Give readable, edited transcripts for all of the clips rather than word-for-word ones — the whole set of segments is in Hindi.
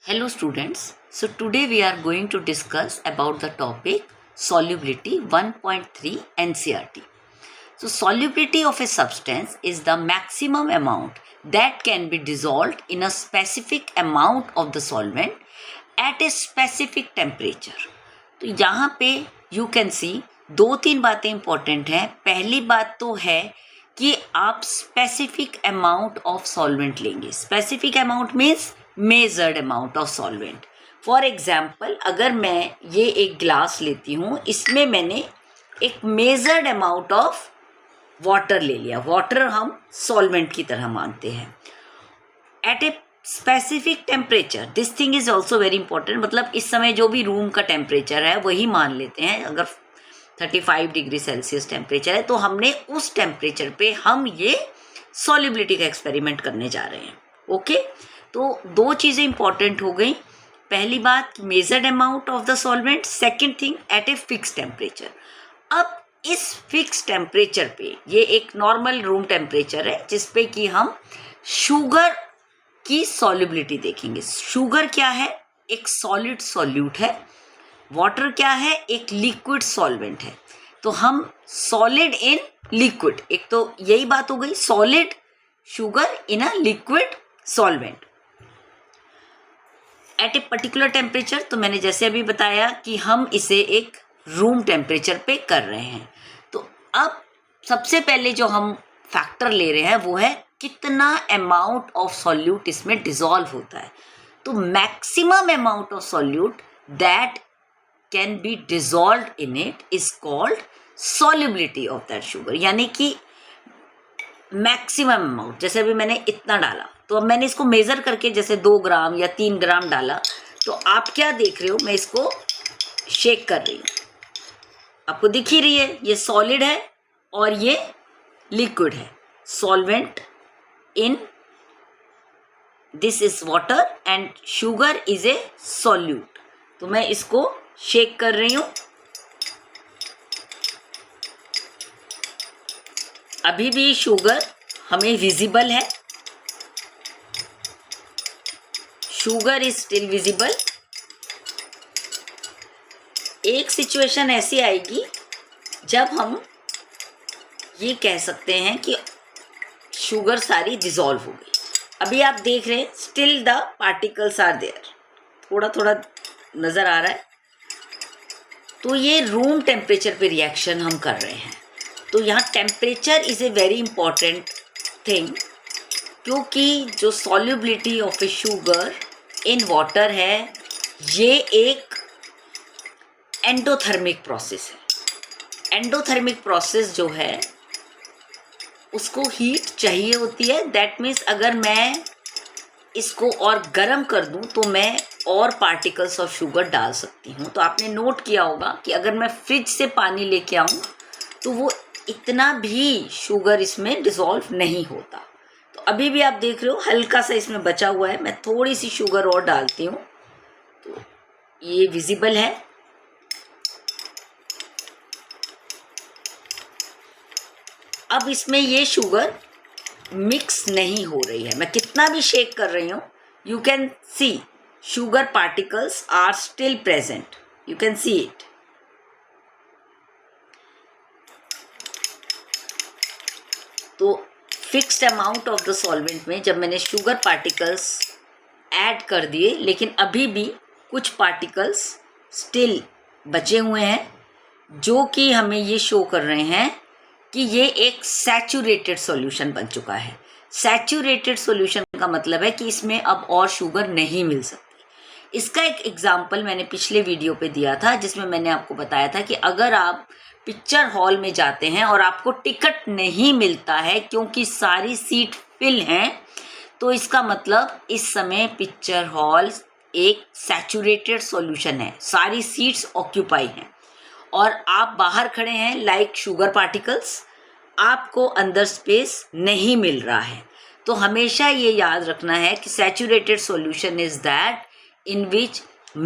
Hello students, so today we are going to discuss about the topic solubility 1.3 NCERT. So solubility of a substance is the maximum amount that can be dissolved in a specific amount of the solvent at a specific temperature. तो यहाँ पे you can see दो तीन बातें important हैं. पहली बात तो है कि आप specific amount of solvent लेंगे. Specific amount means measured amount of solvent. For example, अगर मैं ये एक ग्लास लेती हूँ, इसमें मैंने एक मेजर्ड अमाउंट ऑफ वाटर ले लिया. वाटर हम सॉल्वेंट की तरह मानते हैं at a specific temperature. This thing is also very important. मतलब इस समय जो भी रूम का टेम्परेचर है वही मान लेते हैं. अगर 35 डिग्री सेल्सियस टेम्परेचर है तो हमने उस टेम्परेचर पे हम ये सॉल्युबिलिटी का एक्सपेरिमेंट करने जा रहे हैं. ओके तो दो चीज़ें इंपॉर्टेंट हो गई. पहली बात measured amount of the solvent. Second thing at a fix temperature. अब इस फिक्स टेम्परेचर पे, ये एक नॉर्मल रूम टेम्परेचर है जिस पे कि हम शुगर की सॉल्युबिलिटी देखेंगे. शुगर क्या है? एक सॉलिड सॉल्यूट है. वाटर क्या है? एक लिक्विड सॉल्वेंट है. तो हम सॉलिड इन लिक्विड, एक तो यही बात हो गई, solid sugar in a liquid solvent eight a particular temperature. तो मैंने जैसे अभी बताया कि हम इसे एक रूम टेम्परेचर पे कर रहे हैं. तो अब सबसे पहले जो हम फैक्टर ले रहे हैं वो है कितना अमाउंट ऑफ सॉल्यूट इसमें डिसॉल्व होता है. तो maximum amount of solute that can be dissolve in it is called solubility of that sugar. यानी कि मैक्सिमम अमाउंट, जैसे अभी मैंने इतना डाला तो अब मैंने इसको मेज़र करके जैसे 2 ग्राम या 3 ग्राम डाला, तो आप क्या देख रहे हो, मैं इसको शेक कर रही हूँ. आपको दिख ही रही है ये सॉलिड है और ये लिक्विड है. Solvent in this is water and sugar is a solute. तो मैं इसको शेक कर रही हूँ. अभी भी शुगर हमें विजिबल है. Sugar is still visible. एक सिचुएशन ऐसी आएगी जब हम ये कह सकते हैं कि शुगर सारी डिसॉल्व हो गई. अभी आप देख रहे हैं still the particles are there. थोड़ा थोड़ा नज़र आ रहा है. तो ये रूम टेम्परेचर पे रिएक्शन हम कर रहे हैं. तो यहाँ temperature is a very important thing, क्योंकि जो solubility of A sugar in water है ये एक एंडोथर्मिक प्रोसेस है. एंडोथर्मिक प्रोसेस जो है उसको हीट चाहिए होती है. दैट मीन्स अगर मैं इसको और गर्म कर दूं तो मैं और पार्टिकल्स ऑफ शुगर डाल सकती हूँ. तो आपने नोट किया होगा कि अगर मैं फ्रिज से पानी लेके आऊँ तो वो इतना भी शुगर इसमें डिसॉल्व नहीं होता. तो अभी भी आप देख रहे हो हल्का सा इसमें बचा हुआ है. मैं थोड़ी सी शुगर और डालती हूँ तो ये विजिबल है. अब इसमें ये शुगर मिक्स नहीं हो रही है. मैं कितना भी शेक कर रही हूँ, you can see sugar particles are still present. You can see it. तो fixed amount of the solvent में जब मैंने शुगर पार्टिकल्स ऐड कर दिए, लेकिन अभी भी कुछ पार्टिकल्स स्टिल बचे हुए हैं जो कि हमें ये शो कर रहे हैं कि ये एक सैचुरेटेड सॉल्यूशन बन चुका है. सैचुरेटेड सॉल्यूशन का मतलब है कि इसमें अब और शुगर नहीं मिल सकती. इसका एक एग्जाम्पल मैंने पिछले वीडियो पे दिया था जिसमें मैंने आपको बताया था कि अगर आप पिक्चर हॉल में जाते हैं और आपको टिकट नहीं मिलता है क्योंकि सारी सीट फिल हैं, तो इसका मतलब इस समय पिक्चर हॉल एक सैचुरेटेड सॉल्यूशन है. सारी सीट्स ऑक्यूपाई हैं और आप बाहर खड़े हैं लाइक शुगर पार्टिकल्स. आपको अंदर स्पेस नहीं मिल रहा है. तो हमेशा ये याद रखना है कि saturated solution is that in which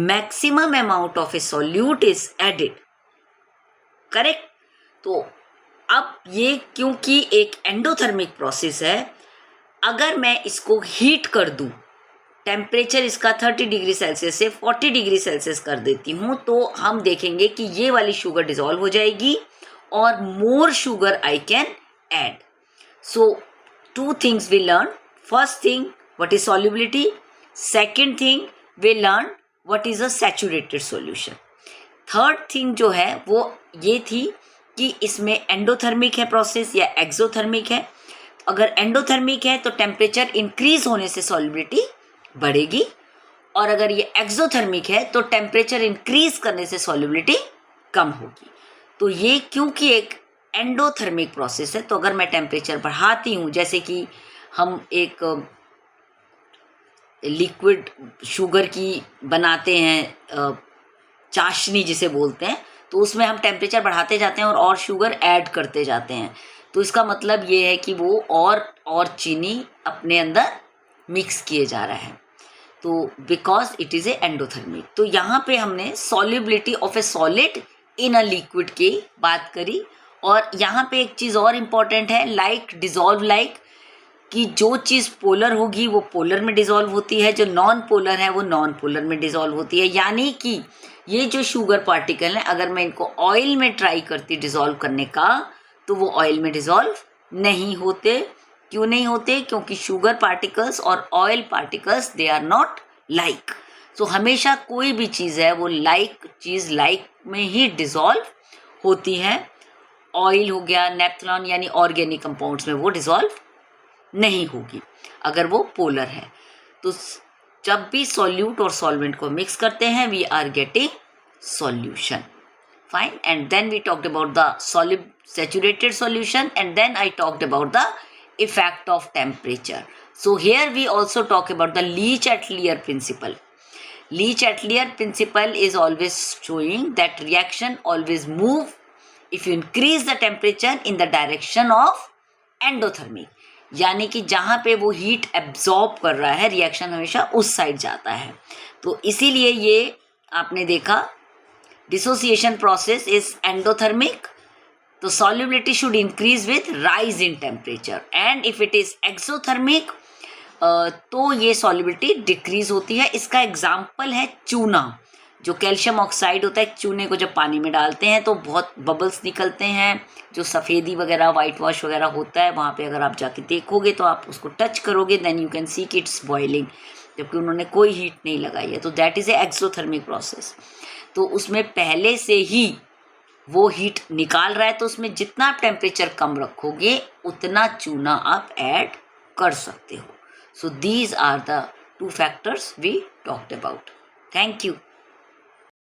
maximum amount of a solute is added. Correct. तो अब ये क्योंकि एक एंडोथर्मिक प्रोसेस है, अगर मैं इसको हीट कर दूं टेम्परेचर इसका 30 डिग्री सेल्सियस से 40 डिग्री सेल्सियस कर देती हूँ, तो हम देखेंगे कि ये वाली शुगर डिज़ोल्व हो जाएगी और मोर sugar I can add. So 2 things we learn. First thing, what is solubility? Second thing, we learn what is a saturated solution. Third thing जो है वो ये थी कि इसमें एंडोथर्मिक है प्रोसेस या एक्सोथर्मिक है. अगर एंडोथर्मिक है तो टेम्परेचर इंक्रीज होने से सॉल्युबिलिटी बढ़ेगी, और अगर ये एक्सोथर्मिक है तो टेम्परेचर इंक्रीज करने से सॉल्युबिलिटी कम होगी. तो ये क्योंकि एक एंडोथर्मिक प्रोसेस है, तो अगर मैं टेम्परेचर बढ़ाती हूँ, जैसे कि हम एक लिक्विड शुगर की बनाते हैं, चाशनी जिसे बोलते हैं, तो उसमें हम टेम्परेचर बढ़ाते जाते हैं और शुगर ऐड करते जाते हैं. तो इसका मतलब ये है कि वो और चीनी अपने अंदर मिक्स किए जा रहा है. तो because it is a endothermic. तो यहाँ पे हमने solubility of A solid in a liquid की बात करी. और यहाँ पे एक चीज़ और इम्पॉर्टेंट है, लाइक डिज़ोल्व लाइक, कि जो चीज़ पोलर होगी वो पोलर में डिज़ोल्व होती है, जो नॉन पोलर है वो नॉन पोलर में डिज़ोल्व होती है. यानी कि ये जो शुगर पार्टिकल हैं, अगर मैं इनको ऑयल में ट्राई करती डिज़ोल्व करने का, तो वो ऑयल में डिज़ोल्व नहीं होते. क्यों नहीं होते? क्योंकि शुगर पार्टिकल्स और oil particles they are not like. So हमेशा कोई भी चीज़ है वो चीज़ लाइक में ही डिज़ोल्व होती है. ऑयल हो गया, नेफ्थलॉन यानी ऑर्गेनिक कंपाउंड्स में वो डिज़ोल्व नहीं होगी अगर वो पोलर है. तो जब भी सॉल्यूट और सॉल्वेंट को मिक्स करते हैं, we are getting solution. Fine. And then we talked about the saturated solution, and then I talked about the effect of temperature. So here we also talk about the Le-Chatelier principle. Le-Chatelier principle is always showing that reaction always move if you increase the temperature in the direction of endothermic. यानी कि जहाँ पे वो हीट एब्जॉर्ब कर रहा है, रिएक्शन हमेशा उस साइड जाता है. तो इसीलिए ये आपने देखा, डिसोसिएशन प्रोसेस इज एंडोथर्मिक. तो solubility should increase with rise in temperature, and if it is exothermic तो ये सॉल्युबिलिटी डिक्रीज होती है. इसका एग्जाम्पल है चूना. जो कैल्शियम ऑक्साइड होता है, चूने को जब पानी में डालते हैं तो बहुत बबल्स निकलते हैं. जो सफ़ेदी वगैरह, वाइट वॉश वगैरह होता है, वहाँ पे अगर आप जाके देखोगे तो आप उसको टच करोगे, देन यू कैन सी कि इट्स बॉइलिंग, जबकि उन्होंने कोई हीट नहीं लगाई है. तो that is a exothermic process. तो उसमें पहले से ही वो हीट निकाल रहा है, तो उसमें जितना आप टेम्परेचर कम रखोगे उतना चूना आप ऐड कर सकते हो. So these are the 2 factors we talked about. Thank you.